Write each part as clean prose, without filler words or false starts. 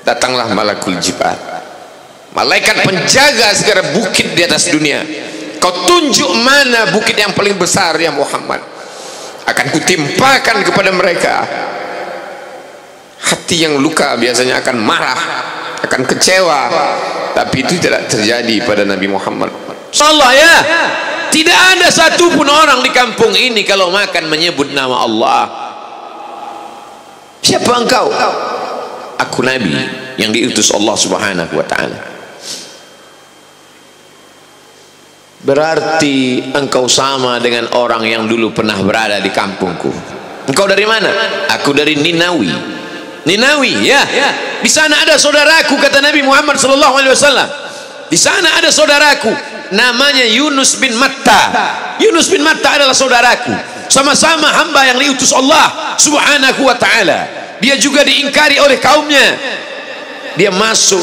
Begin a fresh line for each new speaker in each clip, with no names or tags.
Datanglah malakul jibal, malaikat penjaga segala bukit di atas dunia. Kau tunjuk mana bukit yang paling besar ya Muhammad, akan kutimpakan kepada mereka. Hati yang luka biasanya akan marah, akan kecewa, tapi itu tidak terjadi pada Nabi Muhammad. Allah ya, tidak ada satupun orang di kampung ini kalau makan menyebut nama Allah. Siapa engkau? Aku Nabi yang diutus Allah Subhanahu wa ta'ala. Berarti engkau sama dengan orang yang dulu pernah berada di kampungku. Engkau dari mana? Aku dari Ninawi. Ninawi, ya. Di sana ada saudaraku, kata Nabi Muhammad sallallahu alaihi wasallam. Di sana ada saudaraku, namanya Yunus bin Matta. Yunus bin Matta adalah saudaraku. Sama-sama hamba yang diutus Allah Subhanahu wa ta'ala. Dia juga diingkari oleh kaumnya. Dia masuk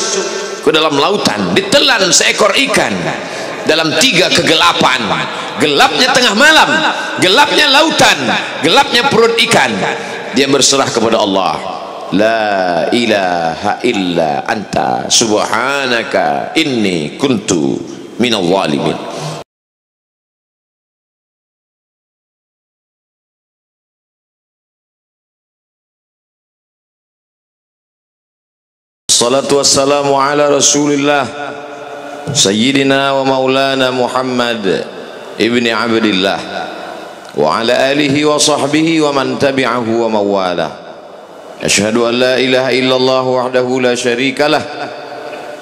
ke dalam lautan, ditelan seekor ikan dalam 3 kegelapan. Gelapnya tengah malam, gelapnya lautan, gelapnya perut ikan. Dia berserah kepada Allah. La ilaha illa anta subhanaka inni kuntu minal zalimin. Salatu wassalamu ala Rasulillah Sayyidina wa maulana Muhammad ibni Abdillah wa ala alihi wa sahbihi wa man tabi'ahu wa mawala. Asyhadu an la ilaha illallah wahdahu la syarika lah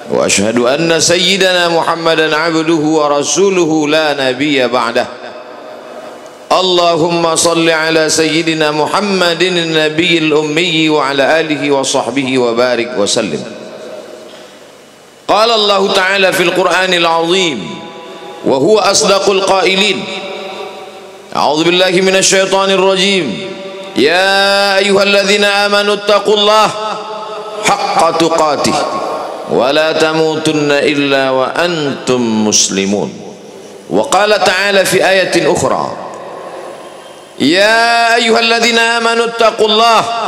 wa asyhadu anna sayyidana Muhammadan abduhu wa rasuluhu la nabiyya ba'dah. Allahumma salli ala sayyidina Muhammadin nabiyil ummi wa ala alihi wa sahbihi wa barik wa sallim. Qala Allah ta'ala fil Qur'anil azim wa huwa asdaqul qailin. A'udzu billahi minasy syaithanir rajim. Ya ayyuhalladzina amanu taqullaha haqqa tuqatih wa la tamutunna illa wa antum muslimun. Wa qala ta'ala fi ayatin ukhra. Ya ayyuhalladzina amanu taqullaha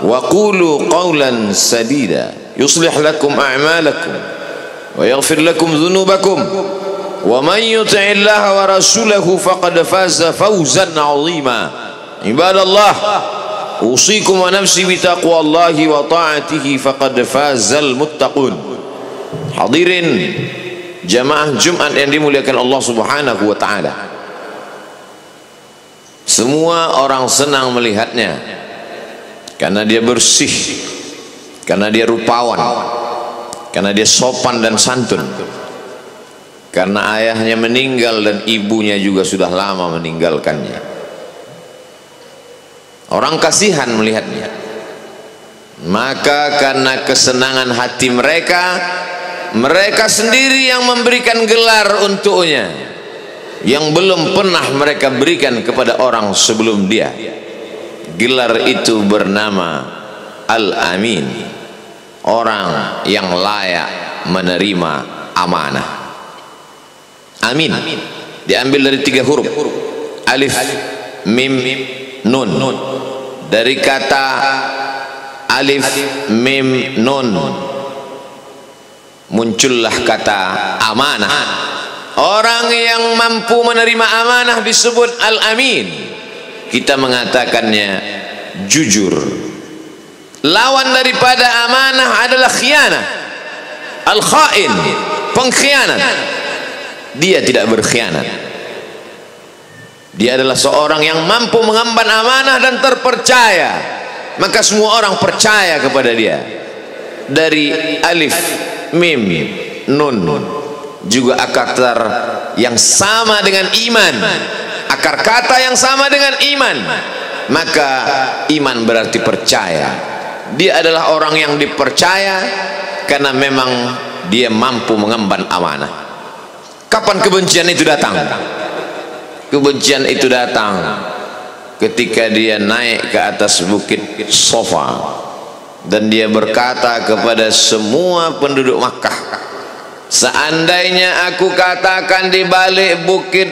wa qulu qawlan sadida yuslih lakum a'malakum wa yaghfir lakum dhunubakum wa man yuti'illaha wa rasulahu faqad faza fawzan 'azima. Ibadallah, usikum wa nafsi bi taqwallahi wa ta'atihi faqad fazal muttaqun. Hadirin jamaah Jumat yang dimuliakan Allah Subhanahu wa ta'ala. Semua orang senang melihatnya karena dia bersih, karena dia rupawan, karena dia sopan dan santun, karena ayahnya meninggal dan ibunya juga sudah lama meninggalkannya. Orang kasihan melihatnya. Maka karena kesenangan hati mereka, mereka sendiri yang memberikan gelar untuknya yang belum pernah mereka berikan kepada orang sebelum dia. Gelar itu bernama Al-Amin, orang yang layak menerima amanah. Amin diambil dari 3 huruf, alif, mim, nun. Dari kata alif, mim, nun muncullah kata amanah. Orang yang mampu menerima amanah disebut Al-Amin. Kita mengatakannya jujur. Lawan daripada amanah adalah khianah. Al-khain, pengkhianat. Dia tidak berkhianat. Dia adalah seorang yang mampu mengemban amanah dan terpercaya. Maka semua orang percaya kepada dia. Dari alif, mim, nun, juga akar yang sama dengan iman, akar kata yang sama dengan iman. Maka iman berarti percaya. Dia adalah orang yang dipercaya karena memang dia mampu mengemban amanah. Kapan kebencian itu datang? Kebencian itu datang ketika dia naik ke atas bukit Safa dan dia berkata kepada semua penduduk Makkah, seandainya aku katakan di balik bukit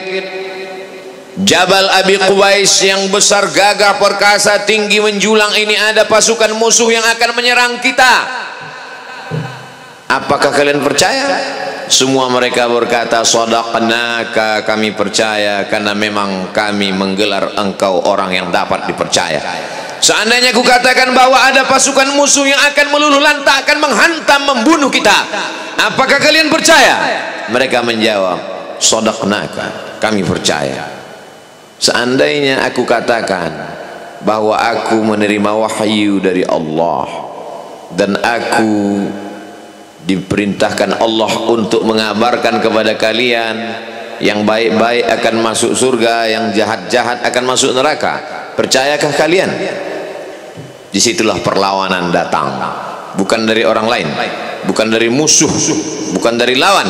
Jabal Abi Qubais yang besar, gagah, perkasa, tinggi, menjulang ini ada pasukan musuh yang akan menyerang kita, apakah kalian percaya? Semua mereka berkata, shadaqnaka, kami percaya, karena memang kami menggelar engkau orang yang dapat dipercaya. Seandainya aku katakan bahwa ada pasukan musuh yang akan meluluh lantakkan, menghantam, membunuh kita, apakah kalian percaya? Mereka menjawab, shadaqnaka, kami percaya. Seandainya aku katakan bahwa aku menerima wahyu dari Allah dan aku diperintahkan Allah untuk mengabarkan kepada kalian, yang baik-baik akan masuk surga, yang jahat-jahat akan masuk neraka, percayakah kalian? Disitulah perlawanan datang, bukan dari orang lain, bukan dari musuh, bukan dari lawan.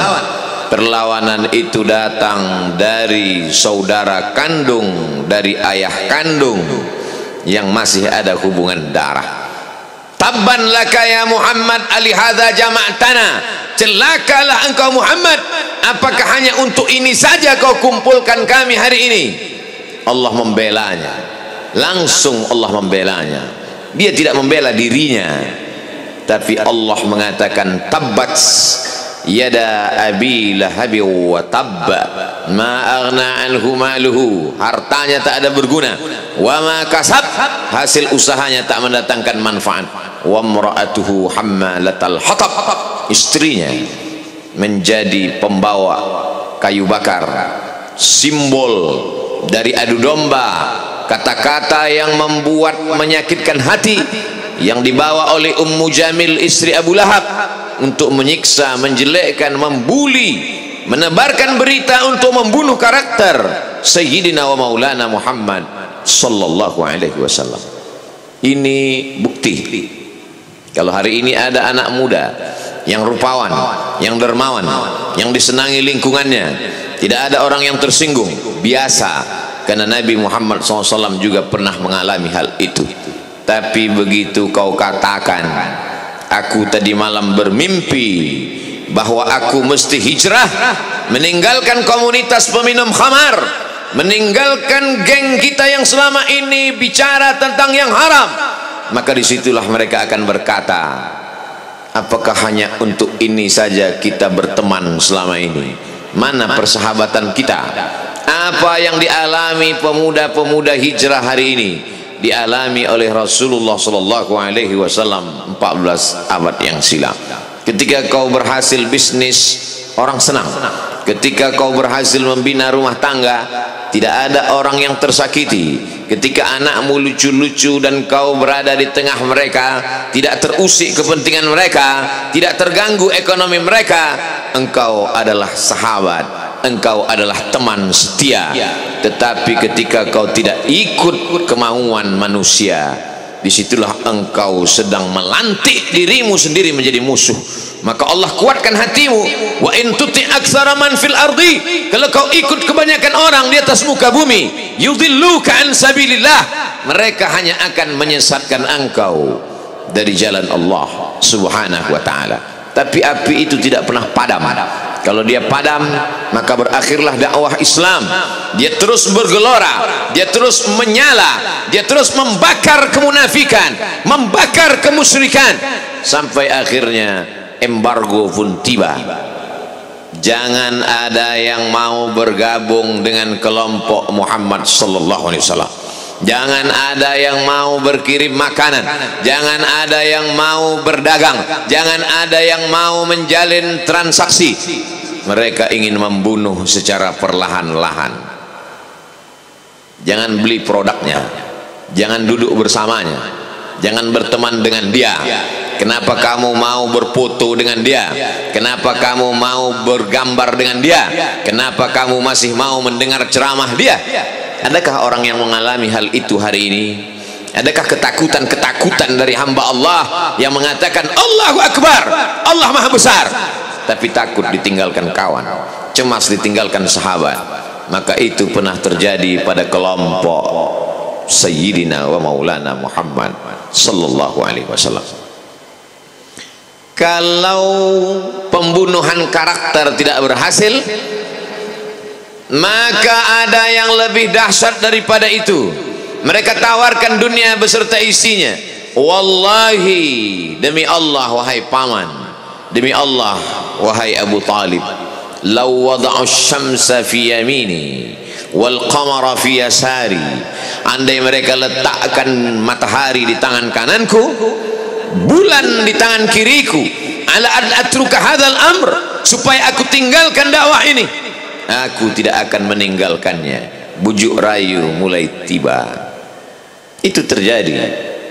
Perlawanan itu datang dari saudara kandung, dari ayah kandung yang masih ada hubungan darah. Tabban laka ya Muhammad alihadza jama'tana, celakalah engkau Muhammad, apakah hanya untuk ini saja kau kumpulkan kami hari ini? Allah membelanya, langsung Allah membelanya. Dia tidak membela dirinya, tapi Allah mengatakan, tabbat yada abi lahabi wa tabba ma aghna anhu maluhu, hartanya tak ada berguna, wa ma kasab, hasil usahanya tak mendatangkan manfaat, wa imra'atuhu hammalatal hatab, istrinya menjadi pembawa kayu bakar, simbol dari adu domba, kata-kata yang membuat menyakitkan hati yang dibawa oleh Ummu Jamil istri Abu Lahab untuk menyiksa, menjelekkan, membuli, menebarkan berita untuk membunuh karakter Sayyidina wa Maulana Muhammad sallallahu alaihi wasallam. Ini bukti kalau hari ini ada anak muda yang rupawan, yang dermawan, yang disenangi lingkungannya, tidak ada orang yang tersinggung, biasa, karena Nabi Muhammad SAW juga pernah mengalami hal itu. Tapi begitu kau katakan, aku tadi malam bermimpi bahwa aku mesti hijrah, meninggalkan komunitas peminum khamar, meninggalkan geng kita yang selama ini bicara tentang yang haram, maka disitulah mereka akan berkata, apakah hanya untuk ini saja kita berteman selama ini? Mana persahabatan kita? Apa yang dialami pemuda-pemuda hijrah hari ini dialami oleh Rasulullah sallallahu alaihi wasallam 14 abad yang silam. Ketika kau berhasil bisnis, orang senang. Ketika kau berhasil membina rumah tangga, tidak ada orang yang tersakiti. Ketika anakmu lucu-lucu dan kau berada di tengah mereka, tidak terusik kepentingan mereka, tidak terganggu ekonomi mereka, engkau adalah sahabat, engkau adalah teman setia. Tetapi ketika kau tidak ikut kemauan manusia, disitulah engkau sedang melantik dirimu sendiri menjadi musuh. Maka Allah kuatkan hatimu, wa in tuti aktsara man fil ardi, kalau kau ikut kebanyakan orang di atas muka bumi, yudilluka an sabilillah, mereka hanya akan menyesatkan engkau dari jalan Allah subhanahu wa ta'ala. Tapi api itu tidak pernah padam. Kalau dia padam, maka berakhirlah dakwah Islam. Dia terus bergelora, dia terus menyala, dia terus membakar kemunafikan, membakar kemusyrikan, sampai akhirnya embargo pun tiba. Jangan ada yang mau bergabung dengan kelompok Muhammad sallallahu alaihi wasallam. Jangan ada yang mau berkirim makanan, jangan ada yang mau berdagang, jangan ada yang mau menjalin transaksi. Mereka ingin membunuh secara perlahan-lahan. Jangan beli produknya, jangan duduk bersamanya, jangan berteman dengan dia. Kenapa kamu mau berfoto dengan dia? Kenapa kamu mau bergambar dengan dia? Kenapa kamu masih mau mendengar ceramah dia? Adakah orang yang mengalami hal itu hari ini? Adakah ketakutan-ketakutan dari hamba Allah yang mengatakan Allahu Akbar, Allah Maha Besar, tapi takut ditinggalkan kawan, cemas ditinggalkan sahabat? Maka itu pernah terjadi pada kelompok Sayyidina wa Maulana Muhammad sallallahu alaihi wasallam. Kalau pembunuhan karakter tidak berhasil, maka ada yang lebih dahsyat daripada itu. Mereka tawarkan dunia beserta isinya. Wallahi, demi Allah wahai paman, demi Allah wahai Abu Talib, law wada'u syamsa fi yamini wal qamara fi yasari, andai mereka letakkan matahari di tangan kananku, bulan di tangan kiriku, ala atruka hadzal amr, supaya aku tinggalkan dakwah ini, aku tidak akan meninggalkannya. Bujuk rayu mulai tiba. Itu terjadi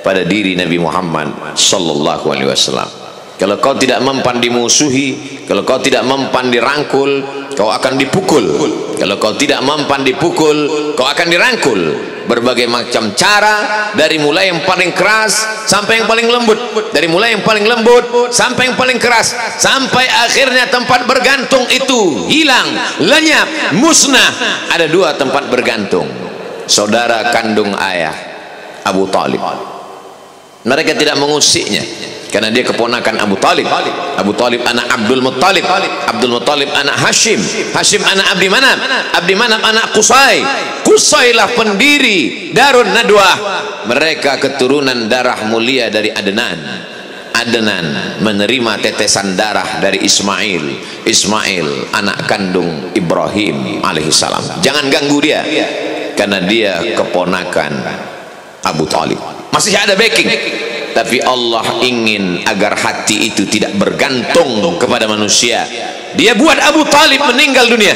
pada diri Nabi Muhammad sallallahu alaihi wasallam. Kalau kau tidak mempan dimusuhi, kalau kau tidak mempan dirangkul, kau akan dipukul. Kalau kau tidak mempan dipukul, kau akan dirangkul. Berbagai macam cara, dari mulai yang paling keras sampai yang paling lembut, dari mulai yang paling lembut sampai yang paling keras, sampai akhirnya tempat bergantung itu hilang, lenyap, musnah. Ada dua tempat bergantung, saudara kandung ayah Abu Talib. Mereka tidak mengusiknya karena dia keponakan Abu Talib. Abu Talib anak Abdul Muttalib, Abdul Muttalib anak Hashim, Hashim anak Abdi Manaf, Abdi Manaf anak Qusay, Qusaylah pendiri Darun Nadwah. Mereka keturunan darah mulia dari Adnan. Adnan menerima tetesan darah dari Ismail, Ismail anak kandung Ibrahim alaihissalam. Jangan ganggu dia karena dia keponakan Abu Talib. Masih ada backing, tapi Allah ingin agar hati itu tidak bergantung kepada manusia. Dia buat Abu Talib meninggal dunia,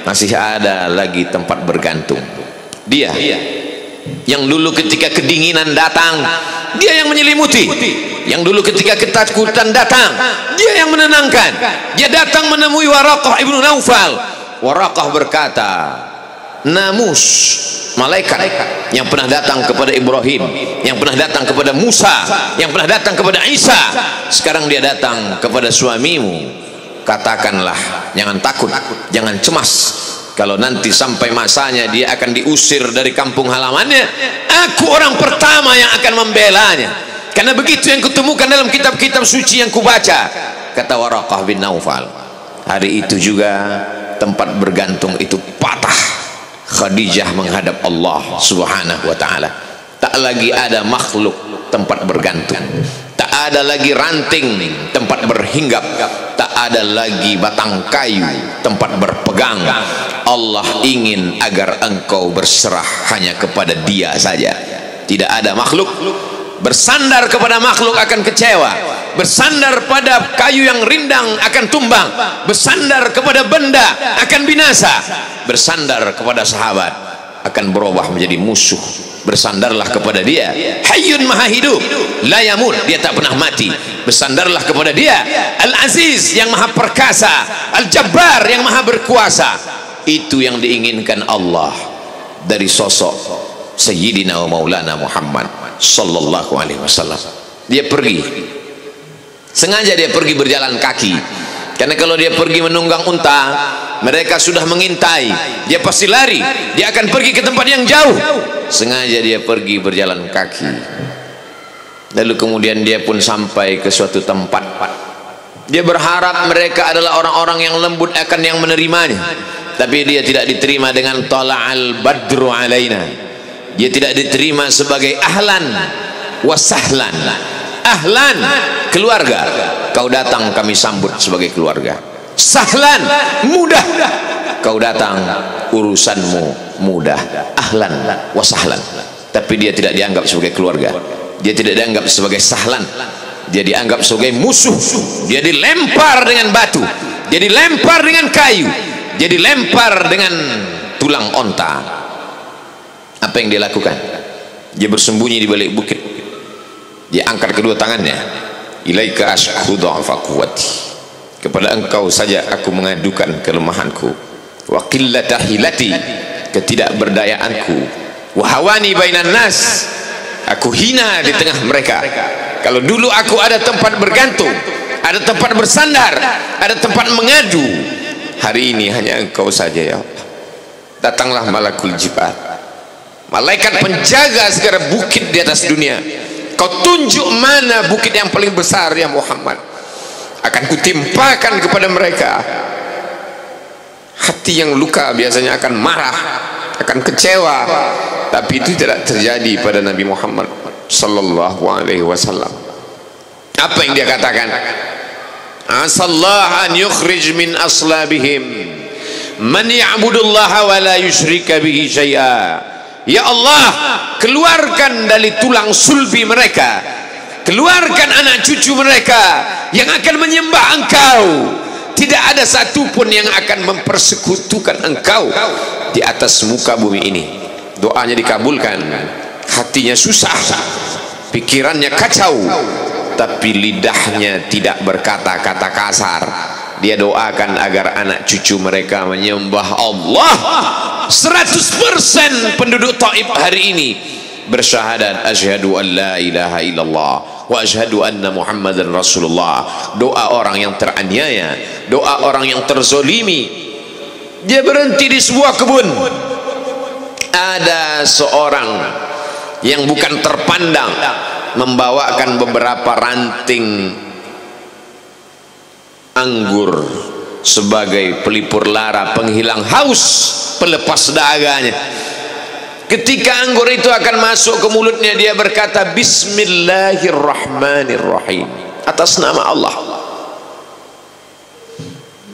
masih ada lagi tempat bergantung. Dia yang dulu ketika kedinginan datang, dia yang menyelimuti. Yang dulu ketika ketakutan datang, dia yang menenangkan. Dia datang menemui Waraqah ibnu Naufal. Waraqah berkata, Namus, malaikat yang pernah datang kepada Ibrahim, yang pernah datang kepada Musa, yang pernah datang kepada Isa, sekarang dia datang kepada suamimu. Katakanlah, jangan takut, jangan cemas, kalau nanti sampai masanya dia akan diusir dari kampung halamannya, aku orang pertama yang akan membelanya, karena begitu yang kutemukan dalam kitab-kitab suci yang kubaca, kata Waraqah bin Naufal. Hari itu juga tempat bergantung itu patah. Khadijah menghadap Allah subhanahu wa ta'ala. Tak lagi ada makhluk tempat bergantung, tak ada lagi ranting tempat berhinggap, tak ada lagi batang kayu tempat berpegang. Allah ingin agar engkau berserah hanya kepada Dia saja. Tidak ada makhluk. Bersandar kepada makhluk akan kecewa, bersandar pada kayu yang rindang akan tumbang, bersandar kepada benda akan binasa, bersandar kepada sahabat akan berubah menjadi musuh. Bersandarlah kepada Dia, Hayyun Maha Hidup, la yamut, Dia tak pernah mati. Bersandarlah kepada Dia, Al-Aziz yang Maha Perkasa, Al-Jabbar yang Maha Berkuasa. Itu yang diinginkan Allah dari sosok Sayyidina wa Maulana Muhammad sallallahu alaihi wasallam. Dia pergi, sengaja dia pergi berjalan kaki, karena kalau dia pergi menunggang unta, mereka sudah mengintai, dia pasti lari, dia akan pergi ke tempat yang jauh. Sengaja dia pergi berjalan kaki. Lalu kemudian dia pun sampai ke suatu tempat. Dia berharap mereka adalah orang-orang yang lembut akan yang menerimanya, tapi dia tidak diterima dengan tala'al badru alaina. Dia tidak diterima sebagai ahlan wasahlan. Ahlan, keluarga, kau datang kami sambut sebagai keluarga. Sahlan, mudah, kau datang urusanmu mudah. Ahlan wasahlan. Tapi dia tidak dianggap sebagai keluarga, dia tidak dianggap sebagai sahlan, dia dianggap sebagai musuh. Dia dilempar dengan batu, dia dilempar dengan kayu, dia dilempar dengan tulang onta. Apa yang dia lakukan? Dia bersembunyi di balik bukit. Dia angkat kedua tangannya. Ilaika ashku dha'fa quwwati. Kepada engkau saja aku mengadukan kelemahanku. Wa qillata hilati, ketidakberdayaanku. Wa hawani bainan nas, aku hina di tengah mereka. Kalau dulu aku ada tempat bergantung, ada tempat bersandar, ada tempat mengadu, hari ini hanya engkau saja ya Allah. Datanglah malakul jibal, malaikat penjaga segala bukit di atas dunia. Kau tunjuk mana bukit yang paling besar ya Muhammad, akan kutimpakan kepada mereka. Hati yang luka biasanya akan marah, akan kecewa, tapi itu tidak terjadi pada Nabi Muhammad sallallahu alaihi wasallam. Apa yang dia katakan? asallah an yukhrij min aslabihim man ya'budullaha wa la yusyrika bihi syai'a. Ya Allah, keluarkan dari tulang sulbi mereka, keluarkan anak cucu mereka yang akan menyembah Engkau, tidak ada satupun yang akan mempersekutukan Engkau di atas muka bumi ini. Doanya dikabulkan, hatinya susah, pikirannya kacau, tapi lidahnya tidak berkata-kata kasar. Dia doakan agar anak cucu mereka menyembah Allah. 100% penduduk Taif hari ini bersyahadat asyhadu an la ilaha illallah wa asyhadu anna muhammadan rasulullah. Doa orang yang teraniaya, doa orang yang terzolimi. Dia berhenti di sebuah kebun, ada seorang yang bukan terpandang membawakan beberapa ranting anggur sebagai pelipur lara, penghilang haus, pelepas dahaganya. Ketika anggur itu akan masuk ke mulutnya, dia berkata bismillahirrahmanirrahim, atas nama Allah.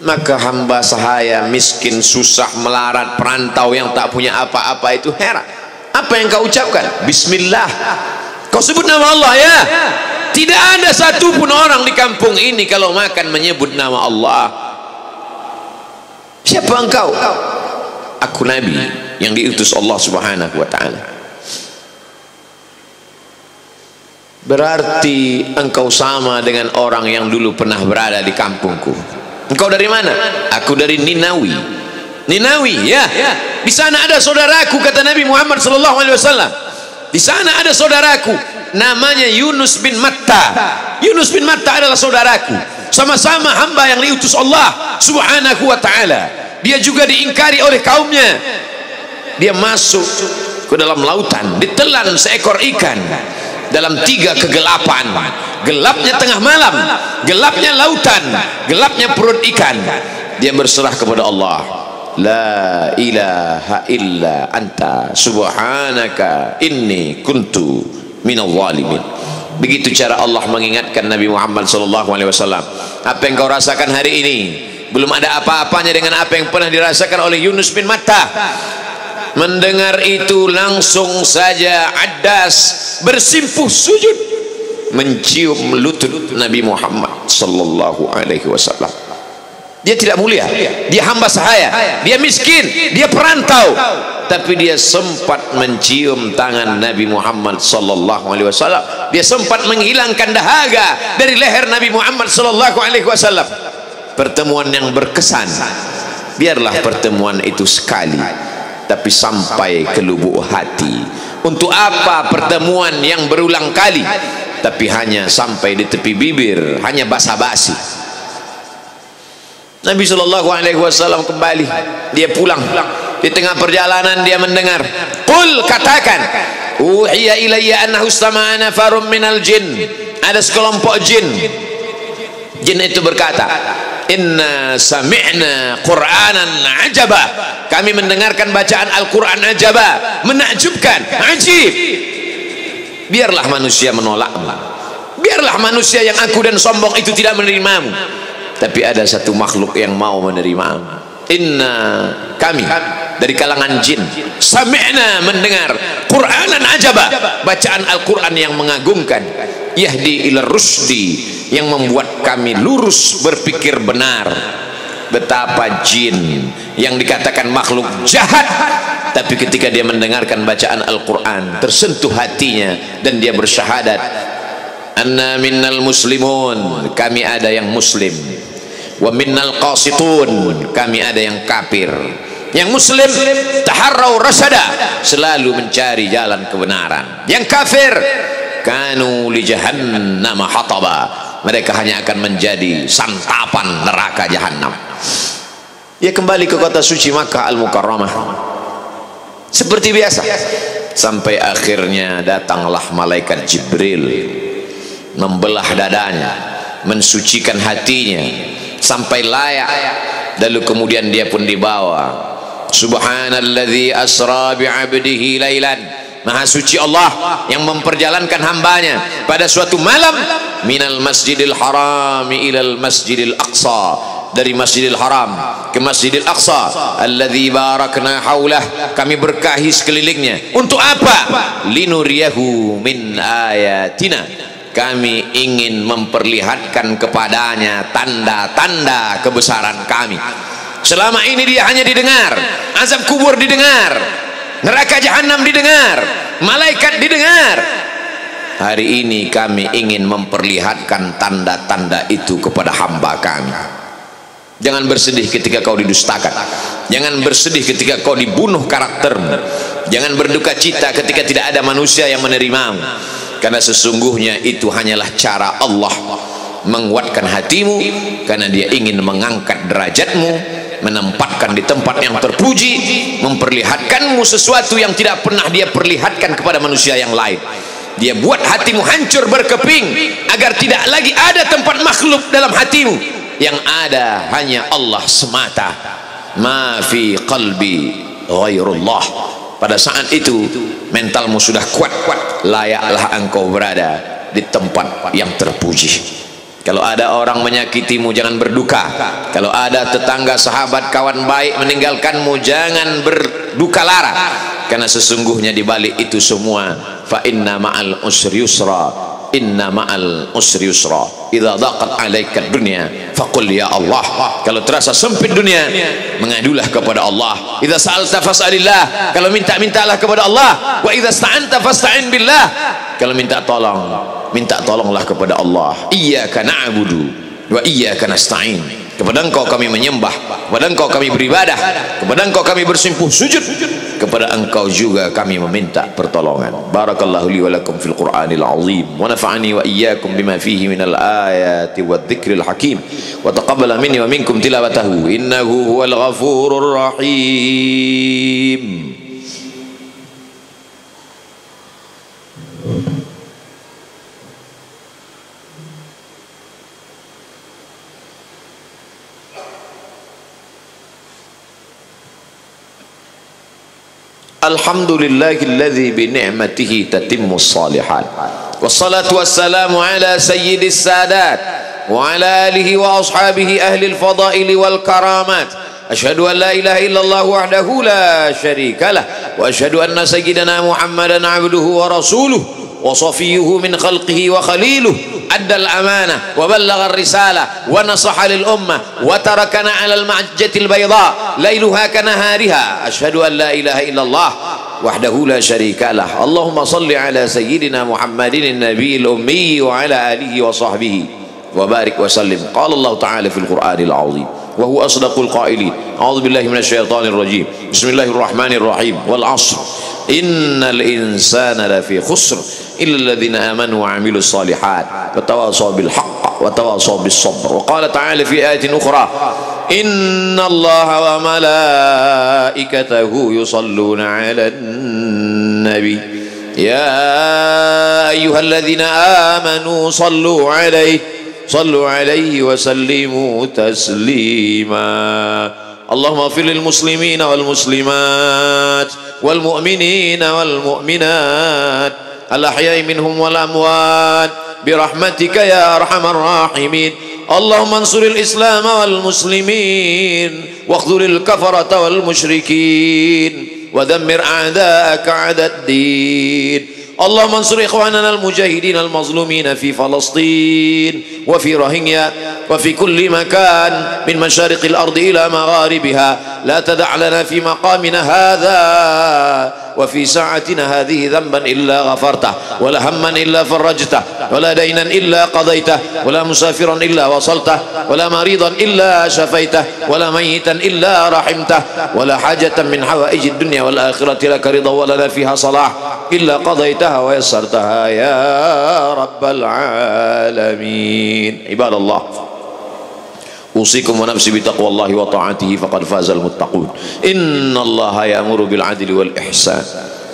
Maka hamba sahaya miskin, susah, melarat, perantau yang tak punya apa-apa itu heran, apa yang kau ucapkan? Bismillah. Kau sebut nama Allah ya? Tidak ada satupun orang di kampung ini kalau makan menyebut nama Allah. Siapa engkau? Aku Nabi yang diutus Allah Subhanahu wa ta'ala. Berarti engkau sama dengan orang yang dulu pernah berada di kampungku. Engkau dari mana? Aku dari Ninawi. Ninawi ya. Di sana ada saudaraku, kata Nabi Muhammad sallallahu alaihi wasallam. Di sana ada saudaraku namanya Yunus bin Matta. Yunus bin Matta adalah saudaraku, sama-sama hamba yang diutus Allah Subhanahu wa ta'ala. Dia juga diingkari oleh kaumnya. Dia masuk ke dalam lautan, ditelan seekor ikan dalam 3 kegelapan. Gelapnya tengah malam, gelapnya lautan, gelapnya perut ikan. Dia berserah kepada Allah, la ilaha illa anta subhanaka inni kuntu minal zalimin. Begitu cara Allah mengingatkan Nabi Muhammad SAW. Apa yang kau rasakan hari ini belum ada apa-apanya dengan apa yang pernah dirasakan oleh Yunus bin Matta. Mendengar itu langsung saja Addas bersimpuh sujud mencium lutut Nabi Muhammad sallallahu alaihi wasallam. Dia tidak mulia, dia hamba sahaya, dia miskin, dia perantau, tapi dia sempat mencium tangan Nabi Muhammad sallallahu alaihi wasallam. Dia sempat menghilangkan dahaga dari leher Nabi Muhammad sallallahu alaihi wasallam. Pertemuan yang berkesan. Biarlah pertemuan itu sekali, tapi sampai ke lubuk hati. Untuk apa pertemuan yang berulang kali tapi hanya sampai di tepi bibir, hanya basa-basi? Nabi sallallahu alaihi wasallam kembali, dia pulang. Di tengah perjalanan dia mendengar, qul, katakan, uhiya ilayya annahu istama'a nafarun minal jin. Ada sekelompok jin. Jin itu berkata, inna sami'na qur'anan ajaba. Kami mendengarkan bacaan Al-Quran ajaba, menakjubkan, ajib. Biarlah manusia menolakmu, biarlah manusia yang aku dan sombong itu tidak menerimamu, tapi ada satu makhluk yang mau menerimamu. Inna, kami dari kalangan jin, sami'na, mendengar, Qur'anan ajaba, bacaan Al-Quran yang mengagumkan, yahdi ila rusdi, yang membuat kami lurus berpikir benar. Betapa jin yang dikatakan makhluk jahat, tapi ketika dia mendengarkan bacaan Al-Quran tersentuh hatinya dan dia bersyahadat, anna minnal muslimun, kami ada yang muslim, wa minnal qasitun, kami ada yang kafir. Yang muslim taharrau rasada, selalu mencari jalan kebenaran. Yang kafir kanu li jahannam hataba, mereka hanya akan menjadi santapan neraka jahanam. Dia kembali ke kota suci Makkah Al-Mukarramah seperti biasa, sampai akhirnya datanglah malaikat Jibril membelah dadanya, mensucikan hatinya sampai layak. Lalu kemudian dia pun dibawa. Subhanalladzi asra bi'abdihi lailan, Maha suci Allah yang memperjalankan hambanya pada suatu malam minal masjidil harami ilal masjidil aqsa, dari Masjidil Haram ke Masjidil Aqsa alladzi barakna haulah, kami berkahi sekelilingnya. Untuk apa? Linuriyahu min ayatina, kami ingin memperlihatkan kepadanya tanda-tanda kebesaran kami. Selama ini dia hanya didengar, azab kubur didengar, neraka jahanam didengar, malaikat didengar. Hari ini kami ingin memperlihatkan tanda-tanda itu kepada hamba kami. Jangan bersedih ketika kau didustakan, jangan bersedih ketika kau dibunuh karaktermu, jangan berduka cita ketika tidak ada manusia yang menerimamu, karena sesungguhnya itu hanyalah cara Allah menguatkan hatimu, karena dia ingin mengangkat derajatmu, menempatkan di tempat yang terpuji, memperlihatkanmu sesuatu yang tidak pernah dia perlihatkan kepada manusia yang lain. Dia buat hatimu hancur berkeping agar tidak lagi ada tempat makhluk dalam hatimu, yang ada hanya Allah semata. Ma fi qalbi ghairullah. Pada saat itu mentalmu sudah kuat, layaklah engkau berada di tempat yang terpuji. Kalau ada orang menyakitimu, jangan berduka. Kalau ada tetangga, sahabat, kawan baik meninggalkanmu, jangan berduka lara, karena sesungguhnya di balik itu semua fa inna ma'al usri yusra, inna ma'al usri yusra, idza daqat 'alaika dunya faqul ya Allah. Kalau terasa sempit dunia, mengadulah kepada Allah. Idza sa'alta fas'alillah, kalau minta-mintalah kepada Allah. Wa idza sta'anta fasta'in billah, kalau minta tolong, minta tolonglah kepada Allah. Iyyaka na'budu wa iyyaka nasta'in, kepada Engkau kami menyembah, kepada Engkau kami beribadah, kepada Engkau kami bersimpuh sujud, kepada Engkau juga kami meminta pertolongan. Barakallahu li wa lakum fil Qur'anil azim, wa nafa'ani wa iyyakum bima fihi minal ayati wadh-dhikril hakim, wa taqabbala minni wa minkum tilawatahu innahu huwal ghafurur rahim. Alhamdulillahilladzi bi ni'matihi tatimmus shalihat. Wassalatu wassalamu ala sayyidis sadat wa ala alihi wa ashabihi ahlil fadaili wal karamat. Asyhadu an la ilaha illallah wahdahu la syarika lah, wa asyhadu anna sayyidana Muhammadan abduhu wa rasuluh wa safiyyuhu min khalqihi wa khaliluh. Addal amanah wa ballagha ar-risalah wa nasaha lil ummah wa tarakana 'ala al-mahjjatil bayda lailuha kanahariha. Asyhadu an la ilaha illallah wahdahu la syarika lah. Allahumma salli ala sayyidina Muhammadin an-nabiyil ummi wa ala alihi wa sahbihi wa barik wa sallim. Qala Allah ta'ala fil Qur'anil 'azim wa huwa asdaqul qailin. A'udzu billahi minasy syaithanir rajim. Bismillahirrahmanirrahim. Wal 'ashr innal insana lafi khusr illa alladhina amanu wa 'amilus shalihat wa tawasaw bil haqq wa tawasaw bis sabr. Wa qala ta'ala fi ayatin ukhra inna Allaha wa malaikatahu yusalluna 'alan nabi ya ayyuhalladhina amanu sallu 'alaihi wa sallimu taslima. Allahumma ighfir lil muslimina wal muslimat wal mu'minina wal mu'minat al ahya'i minhum wal amwat birahmatika ya arhamar rahimin. Allahumma ansuril islam wal muslimin waqdhuril kafarata wal musyrikin wa dammir a'da'aka 'adad din. Allahumma ansur ikhwanana al-mujahidin al-mazlumin fi Falastin wa fi Rohingya wa fi kulli makan min masyariqil ardi ila magharibiha. La tada' lana fi maqamina hadha wa fi sa'atina hadhihi dhanban illa ghafartah wa la hamman illa farajtah wa la daynan illa qadaytah wa la musafiran illa wasaltah wa la maridan illa shafaitah wa la mayitan illa rahimtah wa la hajatan min hawaijid dunya wal akhirati laka ridha wa lana fiha salah illa qadaytaha wa yassartaha ya rabbal alamin. Ibadallah, usikum wa nafsi bitaqwallahi wa ta'atihi faqad fazal muttaqun. Innallaha ya'muru bil 'adli wal ihsan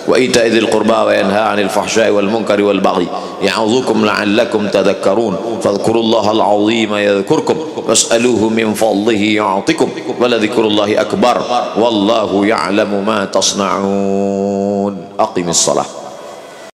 wa ita'i dzil qurba wa yanha 'anil fahsya'i wal munkari wal baghi ya'udzukum la'allakum tadhakkarun. Fadhkurullaha al-'azima yadhkurkum was'aluhu min fadlihi yu'tikum wa la dzikrullahi akbar wallahu ya'lamu ma tasna'un. Aqimis shalah.